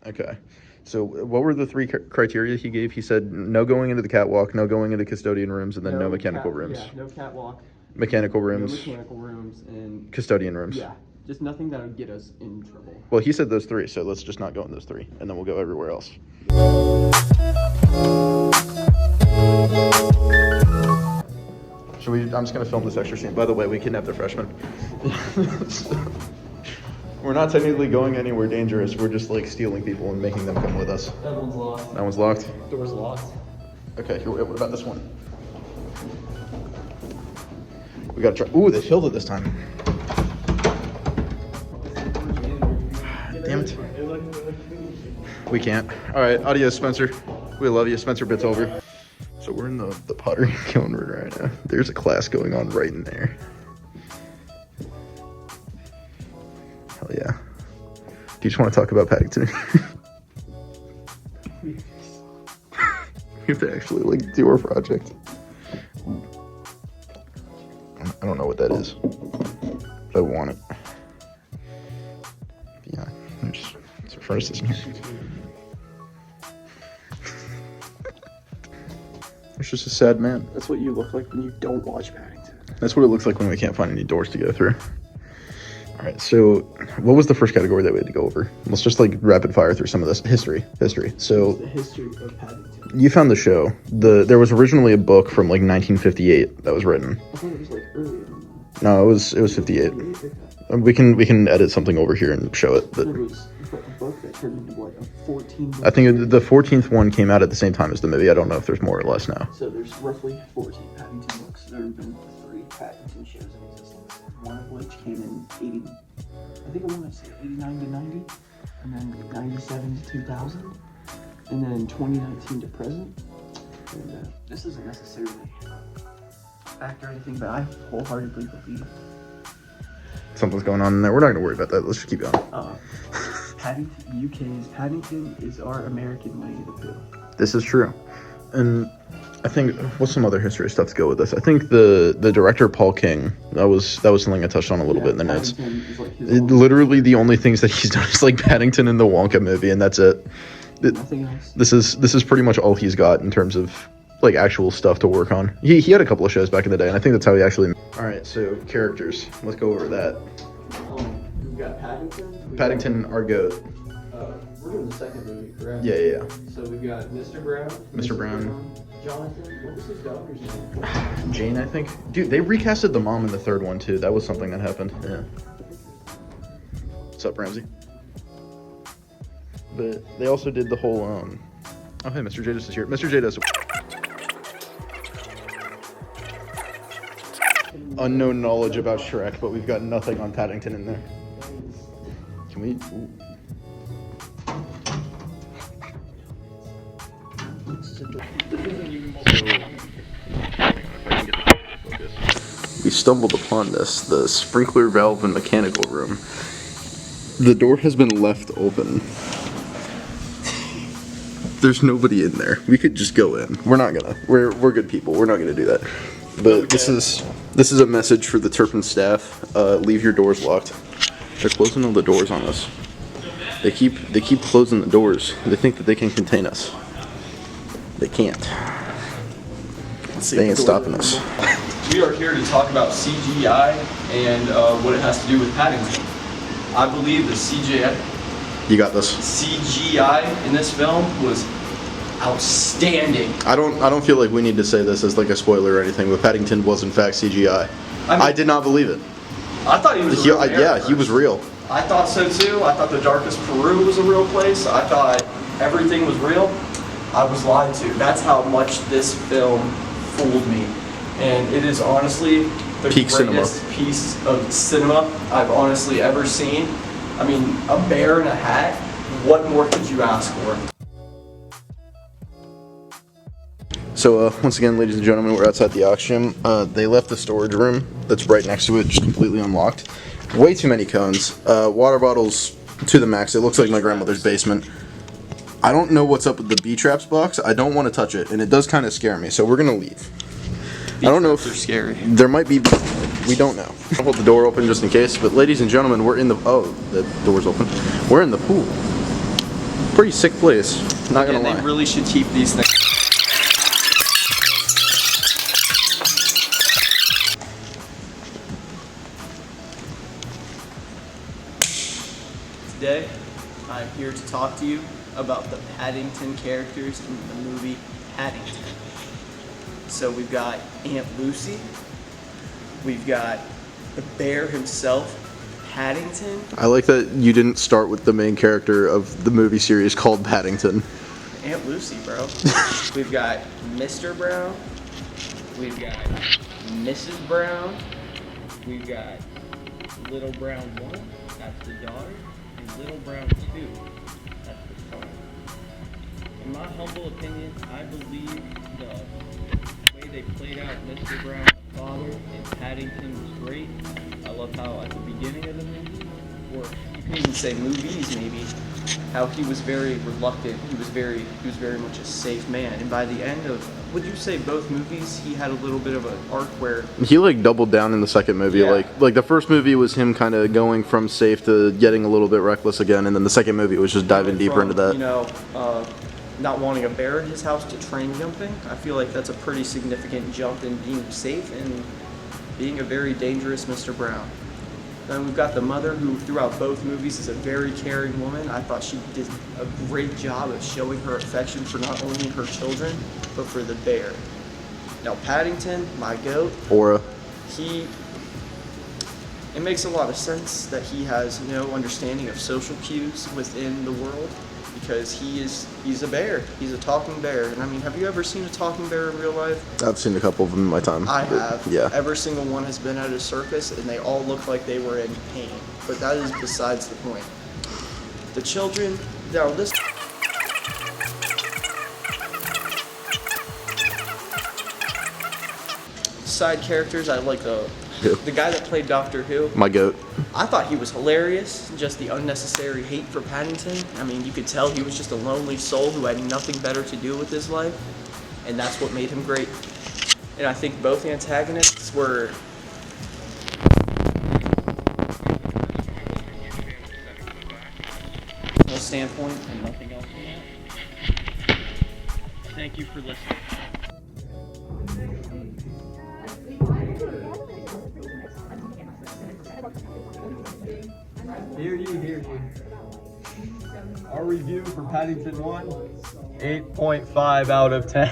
Okay. So what were the three criteria he gave? He said no going into the catwalk, no going into custodian rooms, and then no mechanical rooms. Yeah, no catwalk. Mechanical rooms. No mechanical rooms and custodian rooms. Yeah, just nothing that would get us in trouble. Well, he said those three, so let's just not go in those three, and then we'll go everywhere else. I'm just going to film this extra scene. By the way, we kidnapped the freshman. We're not technically going anywhere dangerous. We're just like stealing people and making them come with us. That one's locked. That one's locked? Door's locked. Okay, here, what about this one? We gotta try. Ooh, they filled it this time. Damn it. We can't. All right, adios, Spencer. We love you. Spencer bit's over. So we're in the pottery kiln room right now. There's a class going on right in there. Hell yeah. Do you just want to talk about Paddington? We have to actually like do our project. I don't know what that is. But I want it. Yeah, there's some furnaces in here. It's just a sad man. That's what you look like when you don't watch Paddington. That's what it looks like when we can't find any doors to go through. All right, so what was the first category that we had to go over? Let's just like rapid fire through some of this. History. So the history of Paddington. You found the show. There was originally a book from like 1958 that was written. I thought it was like earlier than that. No, it was 58. We can edit something over here and show it. But there was a book that turned into what, a 14 book? I think the 14th one came out at the same time as the movie. I don't know if there's more or less now. So there's roughly 14 Paddington books. There have been 3 Paddington shows in existence, one of which came in 80, I think I want to say 89 to 90, and then 97 to 2000, and then 2019 to present. And this isn't necessarily fact or anything, but I wholeheartedly believe Something's going on in there. We're not going to worry about that. Let's just keep going. Paddington is our American Winnie the Pooh. This is true. And I think, what's some other history stuff to go with this? I think the director, Paul King, that was something I touched on a little bit in the notes. Like Literally the only things that he's done is like Paddington and the Wonka movie, and that's it. Nothing else. This is pretty much all he's got in terms of like actual stuff to work on. He had a couple of shows back in the day, and I think that's how he actually... Alright, so characters. Let's go over that. We've got Paddington. Paddington, our goat. We're doing the second movie, correct? Yeah. So we've got Mr. Brown. Mr. Brown. Jonathan. What was his daughter's name? Jane, I think. Dude, they recasted the mom in the third one, too. That was something that happened. Yeah. What's up, Ramsey? But they also did the whole, Oh, hey, Mr. Jadis is here. Mr. Jadis. Unknown knowledge about Shrek, but we've got nothing on Paddington in there. Can we... Ooh. We stumbled upon this, the sprinkler valve and mechanical room. The door has been left open. There's nobody in there. We could just go in. We're not gonna. We're good people. We're not gonna do that. But this is a message for the Turpin staff. Leave your doors locked. They're closing all the doors on us. They keep closing the doors. They think that they can contain us. They can't. They ain't stopping us. We are here to talk about CGI and what it has to do with Paddington. I believe the You got this. CGI in this film was outstanding. I don't feel like we need to say this as like a spoiler or anything, but Paddington was in fact CGI. I did not believe it. I thought he was real. Yeah, he was real. I thought so too. I thought the darkest Peru was a real place. I thought everything was real. I was lied to. That's how much this film fooled me. And it is honestly the greatest piece of cinema I've honestly ever seen. I mean, a bear in a hat, what more could you ask for? So once again, ladies and gentlemen, we're outside the auction. They left the storage room that's right next to it, just completely unlocked. Way too many cones. Water bottles to the max. It looks like my grandmother's basement. I don't know what's up with the B-Traps box. I don't want to touch it, and it does kind of scare me, so we're going to leave. I don't know if they're scary. There might be... We don't know. I'll hold the door open just in case, but ladies and gentlemen, we're in the... Oh, the door's open. We're in the pool. Pretty sick place. Not gonna And lie. they really should keep these things. Today, I'm here to talk to you about the Paddington characters in the movie Paddington. So we've got Aunt Lucy, we've got the bear himself, Paddington. I like that you didn't start with the main character of the movie series called Paddington. Aunt Lucy, bro. We've got Mr. Brown, we've got Mrs. Brown, we've got Little Brown 1, that's the daughter, and Little Brown 2, that's the son. In my humble opinion, I believe the way they played out Mr. Brown's father in Paddington was great. I love how at the beginning of the movie, or you can even say movies maybe, how he was very reluctant. He was very much a safe man. And by the end of, would you say both movies, he had a little bit of an arc where He like doubled down in the second movie. Yeah. Like the first movie was him kind of going from safe to getting a little bit reckless again, and then the second movie was just diving deeper from, into that. you know, not wanting a bear in his house to train jumping. I feel like that's a pretty significant jump in being safe and being a very dangerous Mr. Brown. Then we've got the mother, who throughout both movies is a very caring woman. I thought she did a great job of showing her affection for not only her children, but for the bear. Now Paddington, my goat, Aura. it makes a lot of sense that he has no understanding of social cues within the world, because he's a bear. He's a talking bear. And I mean, have you ever seen a talking bear in real life? I've seen a couple of them in my time. I but have. Yeah. Every single one has been at a circus, and they all look like they were in pain. But that is besides the point. The children, now this side characters, I like the guy that played Doctor Who. My goat. I thought he was hilarious, just the unnecessary hate for Paddington. I mean, you could tell he was just a lonely soul who had nothing better to do with his life, and that's what made him great. And I think both antagonists were from a standpoint and nothing else than that. Thank you for listening. Hear you. Our review for Paddington 1, 8.5 out of 10.